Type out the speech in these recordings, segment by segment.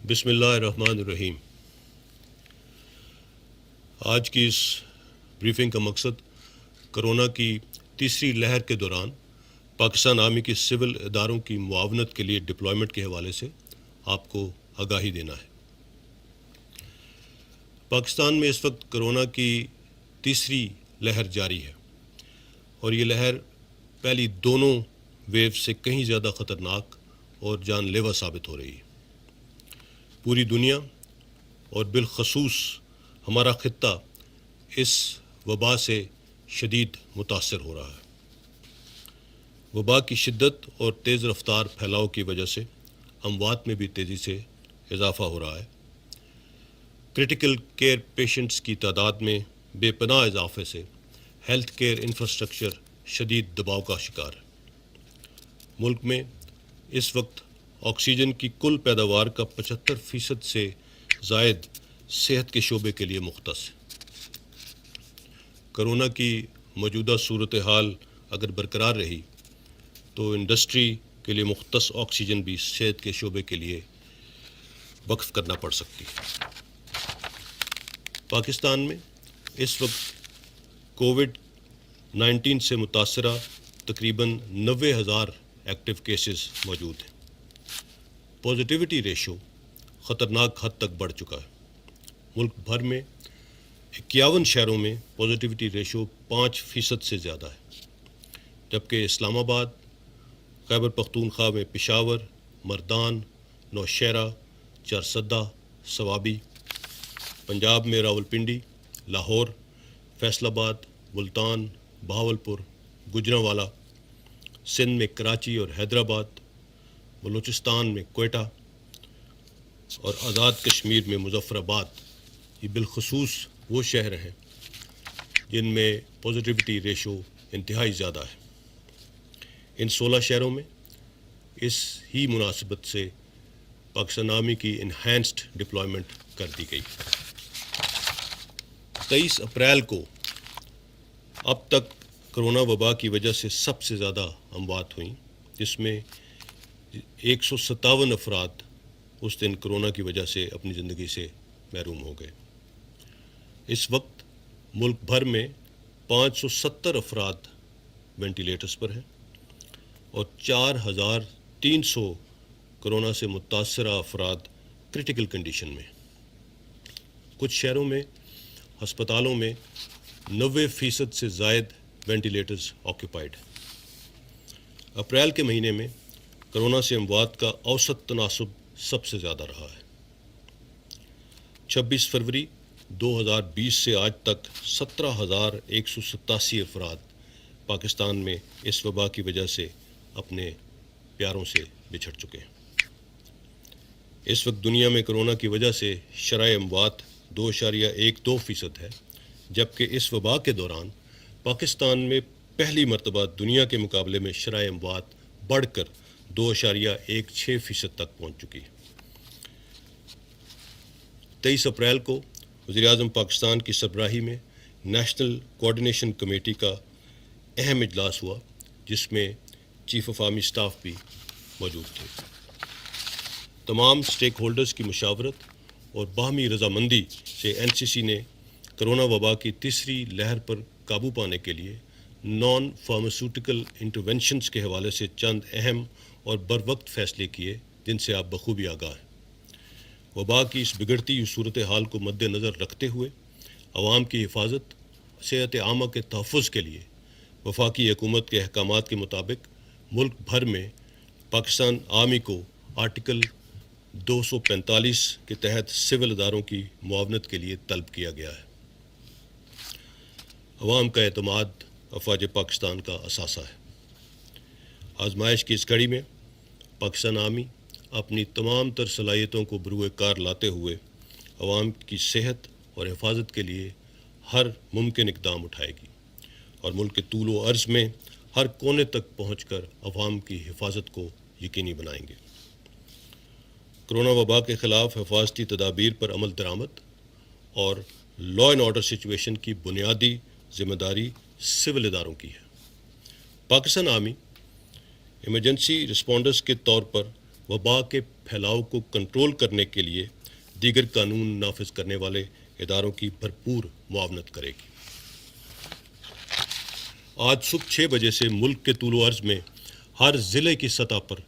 بسم اللہ الرحمن الرحیم۔ آج کی اس بریفنگ کا مقصد کرونا کی تیسری لہر کے دوران پاکستان آرمی کے سول اداروں کی معاونت کے لیے ڈپلائمنٹ کے حوالے سے آپ کو آگاہی دینا ہے۔ پاکستان میں اس وقت کرونا کی تیسری لہر جاری ہے اور یہ لہر پہلی دونوں ویو سے کہیں زیادہ خطرناک اور جان لیوا ثابت ہو رہی ہے۔ پوری دنیا اور بالخصوص ہمارا خطہ اس وبا سے شدید متاثر ہو رہا ہے۔ وبا کی شدت اور تیز رفتار پھیلاؤ کی وجہ سے اموات میں بھی تیزی سے اضافہ ہو رہا ہے۔ کرٹیکل کیئر پیشنٹس کی تعداد میں بے پناہ اضافے سے ہیلتھ کیئر انفراسٹرکچر شدید دباؤ کا شکار ہے۔ ملک میں اس وقت آکسیجن کی کل پیداوار کا 75% سے زائد صحت کے شعبے کے لیے مختص ہے۔ کرونا کی موجودہ صورتحال اگر برقرار رہی تو انڈسٹری کے لیے مختص آکسیجن بھی صحت کے شعبے کے لیے وقف کرنا پڑ سکتی ہے۔ پاکستان میں اس وقت کووڈ-19 سے متاثرہ تقریباً 90,000 ایکٹیو کیسز موجود ہیں۔ پازیٹیوٹی ریشو خطرناک حد تک بڑھ چکا ہے۔ ملک بھر میں 51 شہروں میں پازیٹیوٹی ریشو 5% سے زیادہ ہے، جبکہ اسلام آباد، خیبر پختونخوا میں پشاور، مردان، نوشہرہ، چارسدہ، صوابی، پنجاب میں راولپنڈی، لاہور، فیصل آباد، ملتان، بہاولپور، گوجرانوالا، سندھ میں کراچی اور حیدرآباد، بلوچستان میں کوئٹہ اور آزاد کشمیر میں مظفر آباد، یہ بالخصوص وہ شہر ہیں جن میں پازیٹیوٹی ریشو انتہائی زیادہ ہے۔ ان 16 شہروں میں اس ہی مناسبت سے پاکستان آرمی کی انہینسڈ ڈپلائمنٹ کر دی گئی۔ 23 اپریل کو اب تک کرونا وبا کی وجہ سے سب سے زیادہ اموات ہوئیں، جس میں 157 افراد اس دن کرونا کی وجہ سے اپنی زندگی سے محروم ہو گئے۔ اس وقت ملک بھر میں 570 افراد وینٹیلیٹرز پر ہیں اور 4,300 کرونا سے متاثرہ افراد کرٹیکل کنڈیشن میں ہیں۔ کچھ شہروں میں ہسپتالوں میں 90% سے زائد وینٹیلیٹرز آکیوپائڈ ہیں۔ اپریل کے مہینے میں کرونا سے اموات کا اوسط تناسب سب سے زیادہ رہا ہے۔ 26 فروری 2020 سے آج تک 17,187 افراد پاکستان میں اس وبا کی وجہ سے اپنے پیاروں سے بچھڑ چکے ہیں۔ اس وقت دنیا میں کرونا کی وجہ سے شرح اموات 2.12% ہے، جبکہ اس وبا کے دوران پاکستان میں پہلی مرتبہ دنیا کے مقابلے میں شرح اموات بڑھ کر 2.16% تک پہنچ چکی ہے۔ 23 اپریل کو وزیر اعظم پاکستان کی سربراہی میں نیشنل کوآرڈینیشن کمیٹی کا اہم اجلاس ہوا، جس میں چیف آف آرمی اسٹاف بھی موجود تھے۔ تمام اسٹیک ہولڈرز کی مشاورت اور باہمی رضامندی سے NCC نے کرونا وبا کی تیسری لہر پر قابو پانے کے لیے نان فارماسیوٹیکل انٹرونشنز کے حوالے سے چند اہم اور بروقت فیصلے کیے، جن سے آپ بخوبی آگاہ ہیں۔ وبا کی اس بگڑتی ہوئی صورتحال کو مد نظر رکھتے ہوئے عوام کی حفاظت، صحت عامہ کے تحفظ کے لیے وفاقی حکومت کے احکامات کے مطابق ملک بھر میں پاکستان آرمی کو آرٹیکل 245 کے تحت سول اداروں کی معاونت کے لیے طلب کیا گیا ہے۔ عوام کا اعتماد افواج پاکستان کا اثاثہ ہے۔ آزمائش کی اس کڑی میں پاکستان آرمی اپنی تمام تر صلاحیتوں کو بروئے کار لاتے ہوئے عوام کی صحت اور حفاظت کے لیے ہر ممکن اقدام اٹھائے گی اور ملک کے طول و عرض میں ہر کونے تک پہنچ کر عوام کی حفاظت کو یقینی بنائیں گے۔ کرونا وبا کے خلاف حفاظتی تدابیر پر عمل درآمد اور لا اینڈ آرڈر سچویشن کی بنیادی ذمہ داری سول اداروں کی ہے۔ پاکستان آرمی ایمرجنسی رسپانڈرز کے طور پر وبا کے پھیلاؤ کو کنٹرول کرنے کے لیے دیگر قانون نافذ کرنے والے اداروں کی بھرپور معاونت کرے گی۔ آج صبح 6 بجے سے ملک کے طول و عرض میں ہر ضلع کی سطح پر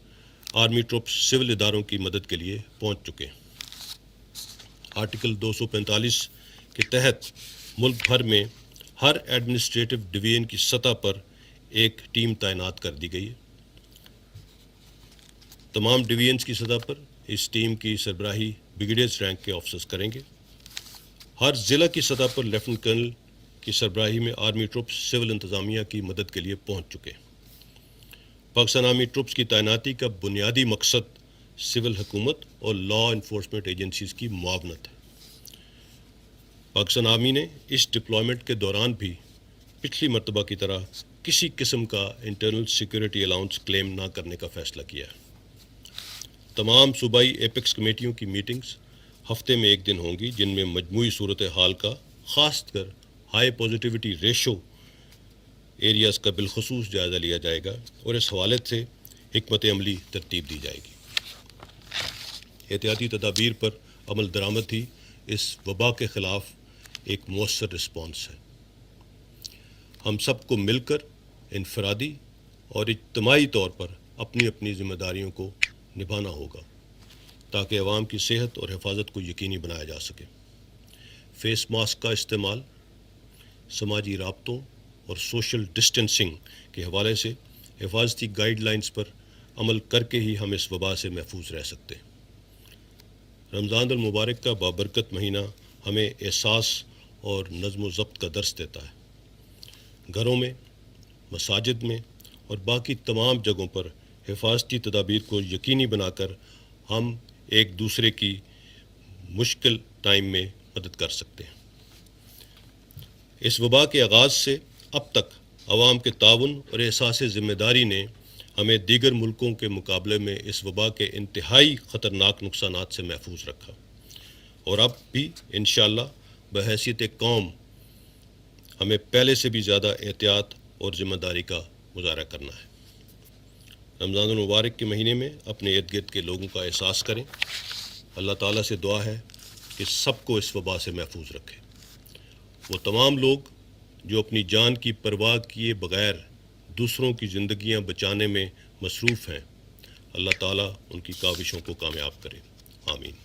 آرمی ٹروپس سول اداروں کی مدد کے لیے پہنچ چکے ہیں۔ آرٹیکل 245 کے تحت ملک بھر میں ہر ایڈمنسٹریٹو ڈویژن کی سطح پر ایک ٹیم تعینات کر دی گئی ہے۔ تمام ڈویژنز کی سطح پر اس ٹیم کی سربراہی بریگیڈیئر رینک کے آفیسرز کریں گے۔ ہر ضلع کی سطح پر لیفٹنٹ کرنل کی سربراہی میں آرمی ٹروپس سول انتظامیہ کی مدد کے لیے پہنچ چکے ہیں۔ پاکستان آرمی ٹروپس کی تعیناتی کا بنیادی مقصد سول حکومت اور لا انفورسمنٹ ایجنسیز کی معاونت ہے۔ پاکستان آرمی نے اس ڈپلائمنٹ کے دوران بھی پچھلی مرتبہ کی طرح کسی قسم کا انٹرنل سیکیورٹی الاؤنس کلیم نہ کرنے کا فیصلہ کیا ہے۔ تمام صوبائی ایپیکس کمیٹیوں کی میٹنگز ہفتے میں ایک دن ہوں گی، جن میں مجموعی صورتحال کا خاص کر ہائی پازیٹیوٹی ریشو ایریاز کا بالخصوص جائزہ لیا جائے گا اور اس حوالے سے حکمت عملی ترتیب دی جائے گی۔ احتیاطی تدابیر پر عمل درآمد ہی اس وبا کے خلاف ایک مؤثر رسپانس ہے۔ ہم سب کو مل کر انفرادی اور اجتماعی طور پر اپنی اپنی ذمہ داریوں کو نبھانا ہوگا تاکہ عوام کی صحت اور حفاظت کو یقینی بنایا جا سکے۔ فیس ماسک کا استعمال، سماجی رابطوں اور سوشل ڈسٹینسنگ کے حوالے سے حفاظتی گائیڈ لائنز پر عمل کر کے ہی ہم اس وبا سے محفوظ رہ سکتے ہیں۔ رمضان المبارک کا بابرکت مہینہ ہمیں احساس اور نظم و ضبط کا درس دیتا ہے۔ گھروں میں، مساجد میں اور باقی تمام جگہوں پر حفاظتی تدابیر کو یقینی بنا کر ہم ایک دوسرے کی مشکل ٹائم میں مدد کر سکتے ہیں۔ اس وبا کے آغاز سے اب تک عوام کے تعاون اور احساس ذمہ داری نے ہمیں دیگر ملکوں کے مقابلے میں اس وبا کے انتہائی خطرناک نقصانات سے محفوظ رکھا، اور اب بھی انشاءاللہ بحیثیت قوم ہمیں پہلے سے بھی زیادہ احتیاط اور ذمہ داری کا مظاہرہ کرنا ہے۔ رمضان المبارک کے مہینے میں اپنے ارد گرد کے لوگوں کا احساس کریں۔ اللہ تعالیٰ سے دعا ہے کہ سب کو اس وبا سے محفوظ رکھے۔ وہ تمام لوگ جو اپنی جان کی پرواہ کیے بغیر دوسروں کی زندگیاں بچانے میں مصروف ہیں، اللہ تعالیٰ ان کی کاوشوں کو کامیاب کرے۔ آمین۔